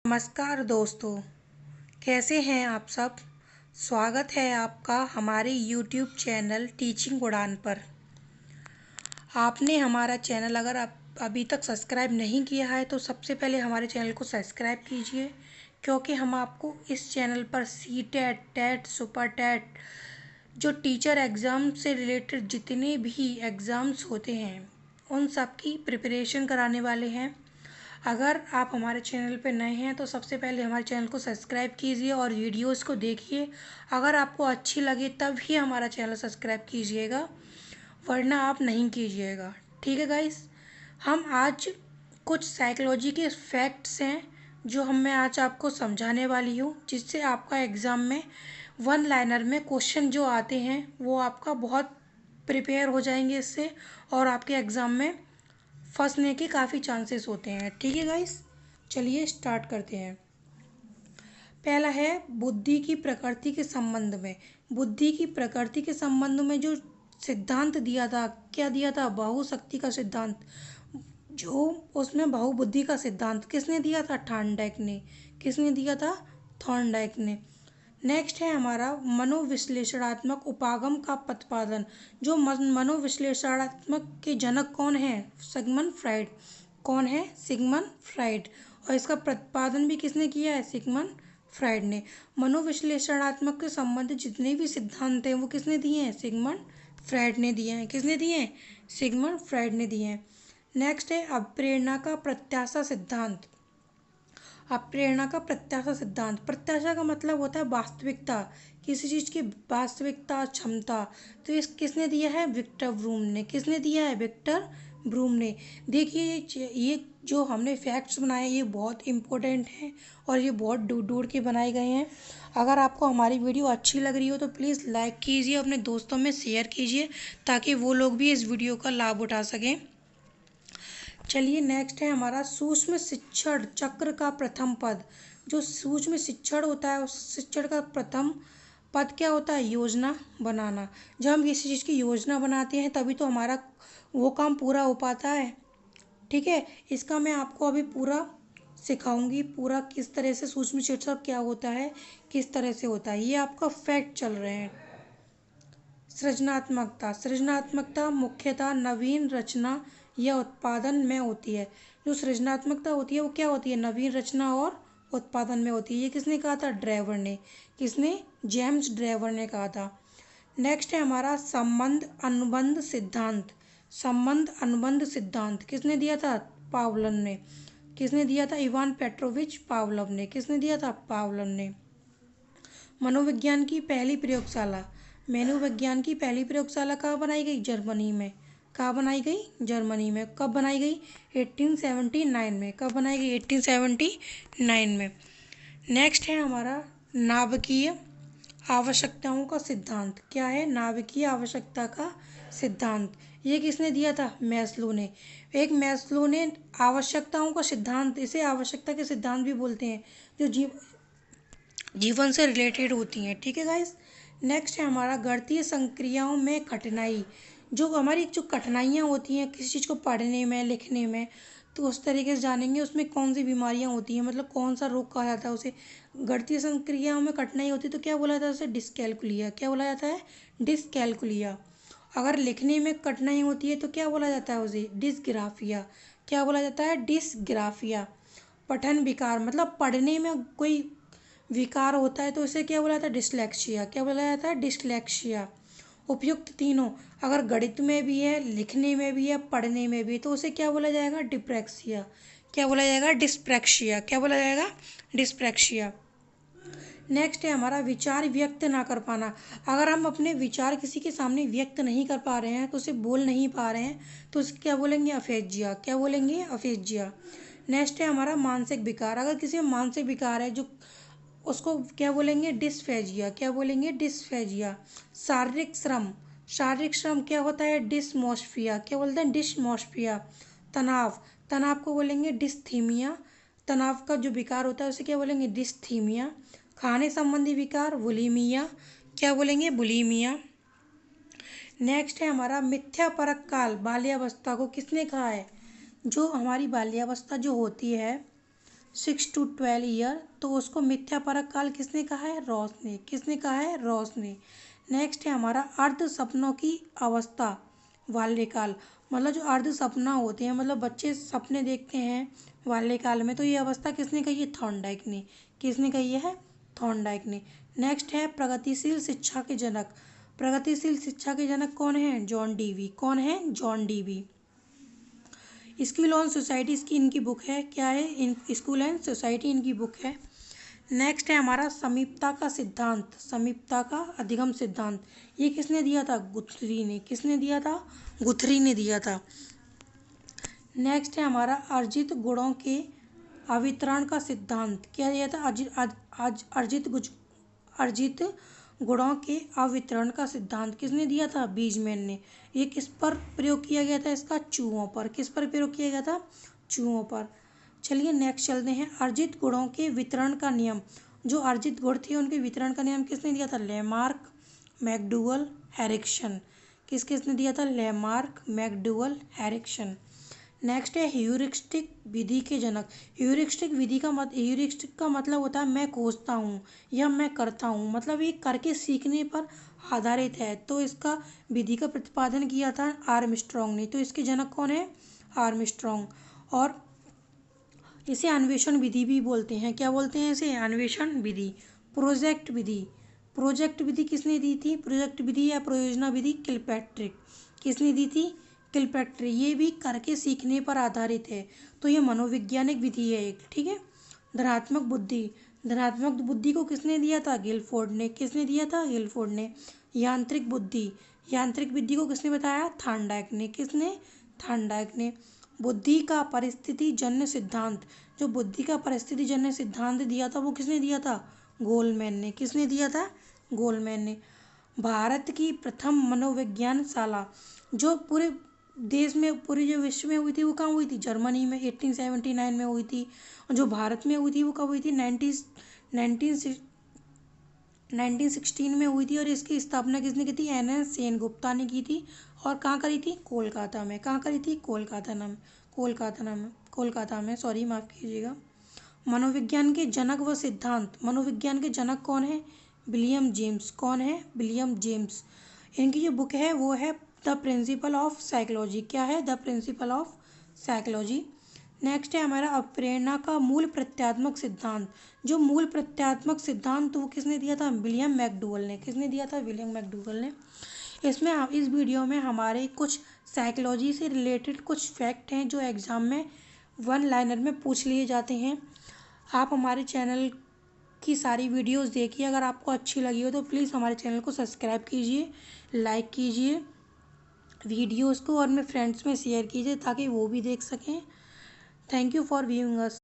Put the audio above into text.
नमस्कार दोस्तों, कैसे हैं आप सब। स्वागत है आपका हमारे YouTube चैनल टीचिंग उड़ान पर। आपने हमारा चैनल अगर आप अभी तक सब्सक्राइब नहीं किया है तो सबसे पहले हमारे चैनल को सब्सक्राइब कीजिए, क्योंकि हम आपको इस चैनल पर सीटेट, टेट, सुपर टेट जो टीचर एग्ज़ाम से रिलेटेड जितने भी एग्ज़ाम्स होते हैं उन सब की प्रिपरेशन कराने वाले हैं। अगर आप हमारे चैनल पर नए हैं तो सबसे पहले हमारे चैनल को सब्सक्राइब कीजिए और वीडियोस को देखिए। अगर आपको अच्छी लगे तब ही हमारा चैनल सब्सक्राइब कीजिएगा, वरना आप नहीं कीजिएगा। ठीक है गाइस, हम आज कुछ साइकोलॉजी के फैक्ट्स हैं जो मैं आज आपको समझाने वाली हूँ, जिससे आपका एग्ज़ाम में वन लाइनर में क्वेश्चन जो आते हैं वो आपका बहुत प्रिपेयर हो जाएंगे इससे, और आपके एग्ज़ाम में फंसने के काफ़ी चांसेस होते हैं। ठीक है गाइस, चलिए स्टार्ट करते हैं। पहला है बुद्धि की प्रकृति के संबंध में। बुद्धि की प्रकृति के संबंध में जो सिद्धांत दिया था, क्या दिया था? बहुशक्ति का सिद्धांत। जो उसमें बहुबुद्धि का सिद्धांत किसने दिया था? थॉर्नडाइक ने। किसने दिया था? थॉर्नडाइक ने। नेक्स्ट है हमारा मनोविश्लेषणात्मक उपागम का प्रतिपादन। जो मनोविश्लेषणात्मक के जनक कौन है? Sigmund Freud. कौन है? Sigmund Freud. और इसका प्रतिपादन भी किसने किया है? सिगमंड फ्राइड ने। मनोविश्लेषणात्मक के संबंधित जितने भी सिद्धांत हैं वो किसने दिए हैं? सिगमंड फ्राइड ने दिए हैं। किसने दिए हैं? सिगमंड फ्राइड ने दिए हैं। नेक्स्ट है अप्रेरणा का प्रत्याशा सिद्धांत। अप्रेरणा का प्रत्याशा सिद्धांत। प्रत्याशा का मतलब होता है वास्तविकता, किसी चीज़ की वास्तविकता, क्षमता। तो इस किसने दिया है? विक्टर ब्रूम ने। किसने दिया है? विक्टर ब्रूम ने। देखिए ये जो हमने फैक्ट्स बनाए ये बहुत इम्पोर्टेंट हैं और ये बहुत ढूंढ के बनाए गए हैं। अगर आपको हमारी वीडियो अच्छी लग रही हो तो प्लीज़ लाइक कीजिए, अपने दोस्तों में शेयर कीजिए ताकि वो लोग भी इस वीडियो का लाभ उठा सकें। चलिए नेक्स्ट है हमारा सूक्ष्म शिक्षण चक्र का प्रथम पद। जो सूक्ष्म शिक्षण होता है उस शिक्षण का प्रथम पद क्या होता है? योजना बनाना। जब हम किसी चीज़ की योजना बनाते हैं तभी तो हमारा वो काम पूरा हो पाता है। ठीक है, इसका मैं आपको अभी पूरा सिखाऊंगी, पूरा किस तरह से सूक्ष्म शिक्षण क्या होता है, किस तरह से होता है। ये आपका फैक्ट चल रहे हैं। सृजनात्मकता। सृजनात्मकता मुख्यतः नवीन रचना या उत्पादन में होती है। जो सृजनात्मकता होती है वो क्या होती है? नवीन रचना और उत्पादन में होती है। ये किसने कहा था? ड्रेवर ने। किसने? जेम्स ड्रेवर ने कहा था। नेक्स्ट है हमारा संबंध अनुबंध सिद्धांत। संबंध अनुबंध सिद्धांत किसने दिया था? पावलोव ने। किसने दिया था? इवान पेट्रोविच पावलोव ने। किसने दिया था? पावलोव ने। मनोविज्ञान की पहली प्रयोगशाला। मनोविज्ञान की पहली प्रयोगशाला कहाँ बनाई गई? जर्मनी में। कहाँ बनाई गई? जर्मनी में। कब बनाई गई? 1879 में। कब बनाई गई? 1879 में। नेक्स्ट है हमारा नाभिकीय आवश्यकताओं का सिद्धांत। क्या है? नाभिकीय आवश्यकता का सिद्धांत। ये किसने दिया था? मैस्लो ने। एक मैस्लो ने आवश्यकताओं का सिद्धांत, इसे आवश्यकता के सिद्धांत भी बोलते हैं, जो जीवन से रिलेटेड होती हैं। ठीक है गाइस। नेक्स्ट है हमारा गणितीय संक्रियाओं में कठिनाई। जो हमारी जो कठिनाइयाँ होती हैं किसी चीज़ को पढ़ने में, लिखने में, तो उस तरीके से जानेंगे उसमें कौन सी बीमारियाँ होती हैं, मतलब कौन सा रोग कहा जाता है उसे। गणितीय संक्रियाओं में कठिनाई होती है तो क्या बोला जाता है उसे? डिसकैलकुलिया। क्या बोला जाता है? डिसकैलकुलिया। अगर लिखने में कठिनाई होती है तो क्या बोला जाता है उसे? डिसग्राफिया। क्या बोला जाता है? डिसग्राफिया। पठन विकार, मतलब पढ़ने में कोई विकार होता है तो इसे क्या बोला जाता है? डिसलेक्सिया। क्या बोला जाता है? डिसलेक्सिया। उपयुक्त तीनों, अगर गणित में भी है, लिखने में भी है, पढ़ने में भी है, तो उसे क्या बोला जाएगा? डिप्रेक्सिया। क्या बोला जाएगा? डिस्प्रैक्सिया। क्या बोला जाएगा? डिस्प्रैक्सिया। नेक्स्ट है हमारा विचार व्यक्त ना कर पाना। अगर हम अपने विचार किसी के सामने व्यक्त नहीं कर पा रहे हैं, तो उसे बोल नहीं पा रहे हैं, तो उसे क्या बोलेंगे? अफेजिया। क्या बोलेंगे? अफेजिया। नेक्स्ट है हमारा मानसिक विकार। अगर किसी में मानसिक विकार है जो उसको क्या बोलेंगे? डिस्फेजिया। क्या बोलेंगे? डिस्फेजिया। शारीरिक श्रम। शारीरिक श्रम क्या होता है? डिस्मोर्फिया। क्या बोलते हैं? डिस्मोर्फिया। तनाव। तनाव को बोलेंगे डिस्थीमिया। तनाव का जो विकार होता है उसे क्या बोलेंगे? डिस्थीमिया। खाने संबंधी विकार बुलिमिया। क्या बोलेंगे? बुलिमिया। नेक्स्ट है हमारा मिथ्या परक काल। बाल्यावस्था को किसने कहा है? जो हमारी बाल्यावस्था जो होती है 6 to 12 ईयर, तो उसको मिथ्यापरक काल किसने कहा है? रॉस ने। किसने कहा है? रॉस ने। नेक्स्ट है हमारा अर्ध सपनों की अवस्था बाल्यकाल, मतलब जो अर्ध सपना होते हैं, मतलब बच्चे सपने देखते हैं बाल्यकाल में, तो ये अवस्था किसने कही है? थॉर्नडाइक ने। किसने कही है? थॉर्नडाइक ने। नेक्स्ट है प्रगतिशील शिक्षा के जनक। प्रगतिशील शिक्षा के जनक कौन है? John Dewey. कौन है? John Dewey. School on society इसकी इनकी बुक है। क्या है? इन स्कूल एंड सोसाइटी इनकी बुक है। नेक्स्ट है हमारा समीपता का सिद्धांत। समीपता का अधिगम सिद्धांत, ये किसने दिया था? गुथरी ने। किसने दिया था? गुथरी ने दिया था। नेक्स्ट है हमारा अर्जित गुणों के अवितरण का सिद्धांत। क्या दिया था? अर्जित गुणों के अवितरण का सिद्धांत किसने दिया था? बीजमैन ने। ये किस पर प्रयोग किया गया था? इसका चूहों पर। किस पर प्रयोग किया गया था? चूहों पर। चलिए नेक्स्ट चलते हैं। अर्जित गुणों के वितरण का नियम। जो अर्जित गुण थे उनके वितरण का नियम किसने दिया था? Lamarck, McDougall, Harrickson. किसने दिया था? Lamarck, McDougall, Harrickson. नेक्स्ट है ह्यूरिस्टिक विधि के जनक। ह्यूरिस्टिक का मतलब होता है मैं खोजता हूँ या मैं करता हूँ, मतलब ये करके सीखने पर आधारित है। तो इसका विधि का प्रतिपादन किया था आर्मस्ट्रॉन्ग ने। तो इसके जनक कौन है? आर्मस्ट्रॉन्ग। और इसे अन्वेषण विधि भी बोलते हैं। क्या बोलते हैं इसे? अन्वेषण विधि। प्रोजेक्ट विधि। प्रोजेक्ट विधि किसने दी थी? प्रोजेक्ट विधि या प्रयोजना विधि किलपैट्रिक। किसने दी थी? किलपैट्रिक। ये भी करके सीखने पर आधारित है, तो ये मनोवैज्ञानिक विधि है एक। ठीक है। धनात्मक बुद्धि। धनात्मक बुद्धि को किसने दिया था? गिलफोर्ड ने। किसने दिया था? गिलफोर्ड ने। यांत्रिक बुद्धि। यांत्रिक विधि को किसने बताया? थॉर्नडाइक ने। किसने? थॉर्नडाइक ने। बुद्धि का परिस्थिति जन्य सिद्धांत। जो बुद्धि का परिस्थिति जन्य सिद्धांत दिया था वो किसने दिया था? गोलमैन ने। किसने दिया था? गोलमैन ने। भारत की प्रथम मनोविज्ञान शाला जो पूरे देश में, पूरे जो विश्व में हुई थी, वो कहाँ हुई थी? जर्मनी में 1879 में हुई थी। और जो भारत में हुई थी वो कब हुई थी? 1916 में हुई थी। और इसकी स्थापना किसने की थी? NS सेनगुप्ता ने की थी। और कहाँ करी थी? कोलकाता में। कहाँ करी थी? कोलकाता में, सॉरी माफ़ कीजिएगा। मनोविज्ञान के जनक व सिद्धांत। मनोविज्ञान के जनक कौन है? William James. कौन है? William James. इनकी जो बुक है वो है द प्रिंसिपल ऑफ साइकोलॉजी। क्या है? The principle of psychology. Next है हमारा अप्रेरणा का मूल प्रत्यात्मक सिद्धांत। जो मूल प्रत्यात्मक सिद्धांत वो किसने दिया था? विलियम मैकडूगल ने। किसने दिया था? विलियम मैकडूगल ने। इसमें इस वीडियो में हमारे कुछ साइकोलॉजी से रिलेटेड कुछ फैक्ट हैं जो एग्ज़ाम में वन लाइनर में पूछ लिए जाते हैं। आप हमारे चैनल की सारी वीडियोस देखिए। अगर आपको अच्छी लगी हो तो प्लीज़ हमारे चैनल को सब्सक्राइब कीजिए, लाइक कीजिए वीडियोस को, और अपने फ्रेंड्स में शेयर कीजिए ताकि वो भी देख सकें। Thank you for viewing us.